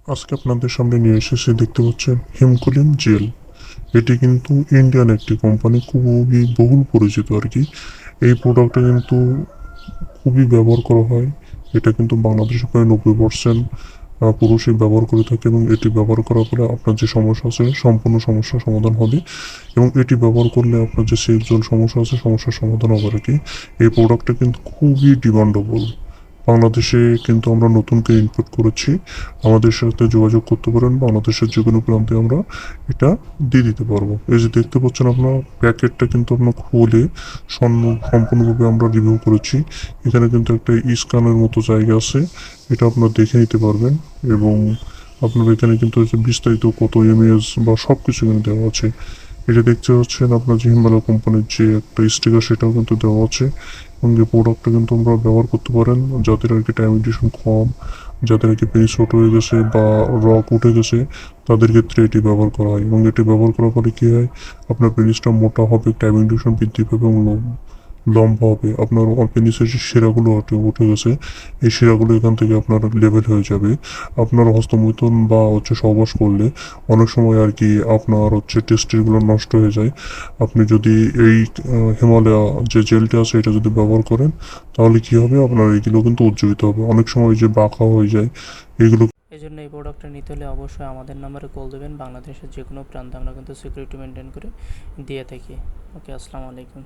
আজকে আপনাদের সামনে নিয়ে এসেছি, দেখতে পাচ্ছেন হিমকুলিম জেল। এটি কিন্তু ইন্ডিয়ান একটি কোম্পানি, খুবই বহুল পরিচিত আর কি। এই প্রোডাক্টটা কিন্তু খুবই ব্যবহার করা হয়। এটা কিন্তু বাংলাদেশে প্রায় 90% পুরুষই ব্যবহার করে থাকে, এবং এটি ব্যবহার করার ফলে আপনার যে সমস্যা আছে সম্পূর্ণ সমস্যার সমাধান হবে। এবং এটি ব্যবহার করলে আপনার যে সেক্সুয়াল সমস্যা আছে সমস্যার সমাধান হবে আর কি। এই প্রোডাক্টটা কিন্তু খুবই ডিমান্ডেবল। বাংলাদেশে কিন্তু আমরা নতুন করে ইনপুট করেছি। আমাদের সাথে যোগাযোগ করতে পারেন, বাংলাদেশের যে কোনো প্রান্তে আমরা এটা দিয়ে দিতে পারবো। এই যে দেখতে পাচ্ছেন আপনার প্যাকেটটা কিন্তু আপনার খুলে সম্পূর্ণভাবে আমরা রিভিউ করেছি। এখানে কিন্তু একটা স্ক্যানের মতো জায়গা আছে, এটা আপনারা দেখে নিতে পারবেন। এবং আপনার এখানে কিন্তু হচ্ছে বিস্তারিত কত এমএএস বা সব কিছু এখানে দেওয়া আছে। এটা দেখতে পাচ্ছেন আপনার যে হিমালয় কোম্পানির যে একটা স্টিকার, সেটাও কিন্তু দেওয়া আছে। এবং এই প্রোডাক্টটা কিন্তু আমরা ব্যবহার করতে পারেন যাদের আর কি টাইম এডিশন কম, যাদের আর কি পেনি শর্ট হয়ে গেছে বা রক উঠে গেছে, তাদের ক্ষেত্রে এটি ব্যবহার করা হয়। এবং এটি ব্যবহার করার ফলে কী হয়, আপনার পেনিসটা মোটা হবে, টাইম এডিশন বৃদ্ধি পাবে এবং লম্বা হবে। আপনার পেনিসের যে শিরাগুলো উঠে গেছে, এই শিরাগুলো এখান থেকে আপনার লেভেল হয়ে যাবে। আপনার হস্তমৈথুন বা হচ্ছে সহবাস করলে অনেক সময় আর কি আপনার হচ্ছে টেস্টিসগুলো নষ্ট হয়ে যায়। আপনি যদি এই হিমালয়া যে জেলটা আছে এটা যদি ব্যবহার করেন, তাহলে কি হবে, আপনার এইগুলো কিন্তু উজ্জীবিত হবে। অনেক সময় যে বাঁকা হয়ে যায় এইগুলো। এই জন্য এই প্রোডাক্টটা নিতে হলে অবশ্যই আমাদের নাম্বারে কল দেবেন। বাংলাদেশের যে কোনো প্রান্তে আমরা কিন্তু সিকিউরিটি মেনটেন করে দিয়ে থাকি। ওকে, আসসালামু আলাইকুম।